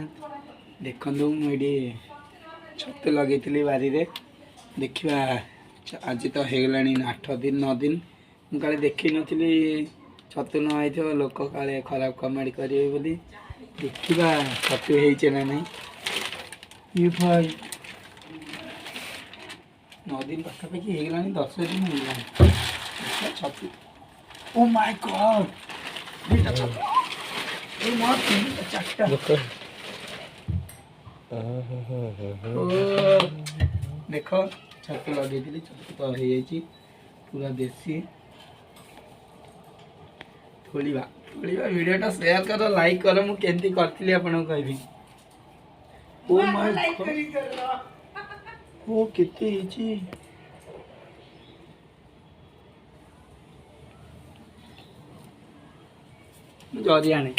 जगन्नाथ देखु मुझे छतु लगे बारी देखा आज तो हो गला 8 दिन 9 दिन मुझे देखी नी छतु न आई लोक काले खराब कमेंट करेंगे बोली देखा छतु होइछे ना नहीं ये भाई 9 दिन पाखापाखि हो गला 10 दिन हो गला छतु ओ माय गॉड बेटा छतु ए मां चारटा देखो छतु लगे छतु तो हो पूरा देसी खोलिबा वीडियो शेयर कर लाइक कर मु केंती करथिली आपन कहबी ओ माय गॉड ओ कितनी हिची जरी आने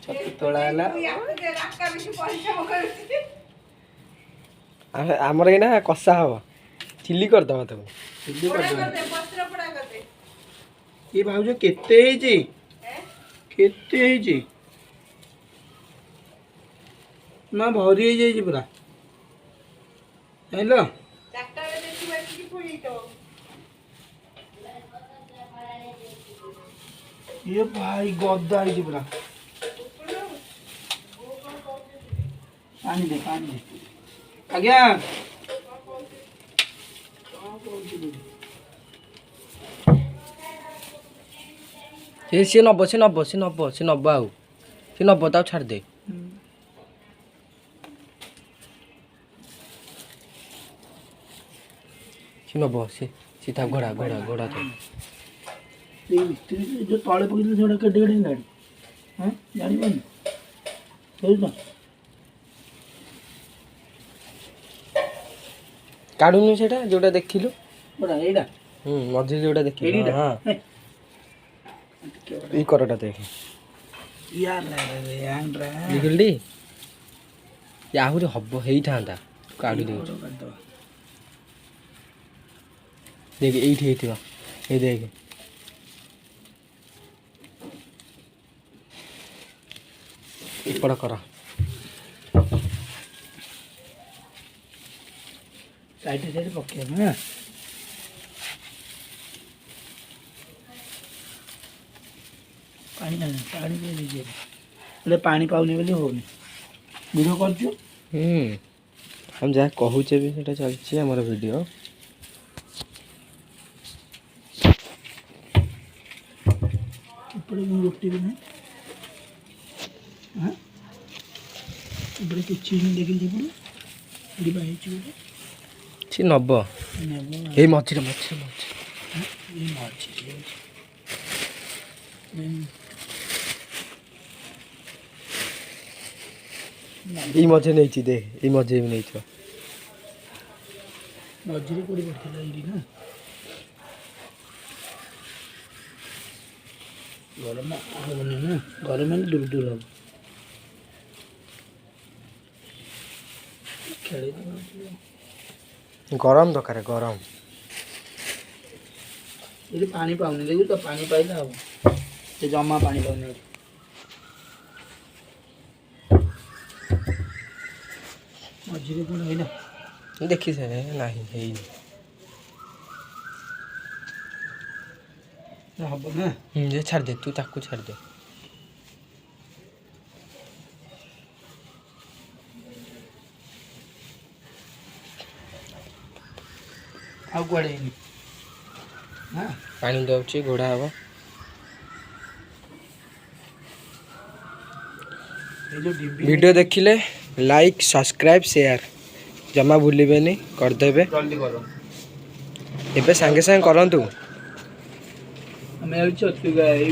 छतु तोड़ा आमर एना कसा हम चिल्ली करदे तब चिल्ली कर ये भाउज केते हेजी केते हेजी ना भरी हे जाई पूरा हेलो ये भाई गद्दा है पूरा पानी दे आज्ञा सी नब आउ सी नब ताऊ छाड़ दे सी नब सीधा घोड़ा घोड़ा घोड़ा तो जो तले पकड़ से केटे केटे गाड़ी हाँ जानी पानी तो काढुनु सेटा जोटा देखिलु बड़ा एडा मझे जोटा देखिलु हां ई करटा देख यार रे यार देखिलडी याहुरी हब्बो हेई थांदा काढु दे देख एठी हेतिवा ए देख इपड़ कर साइड साइड पके ना पानी ना पानी दे दीजिए ले पानी पाउनी बोली होनी वीडियो करछु हम जा कहूचे भी सेटा चलछि हमर वीडियो ऊपर में रोटी भी है हां ऊपर के चीनी देखिल जे पूरा एडी बाई छि छि नब ए मछरी मछरी ये मछरी ई मछली नहीं छि दे ई मछली भी नहीं छ मछली कोडी पड़थिला इडी ना गरम होने ना गरम में दूर दूर हो खेले गरम दरकार गरम ये पानी पाउनी देखु तो पानी पाइला अब ये जमा पानी पाउनी मझिरे कोन हैना देखि से नाही हेई हब ना ये छाड़ दे तू ताकू छाड़ दे आ गुआड़े हां पानी दउची घोड़ा हबो वीडियो देखिले लाइक सब्सक्राइब शेयर जमा भूलिबेनी कर देबे जल्दी करो एबे संगे संगे करंतु हमें छतु गाय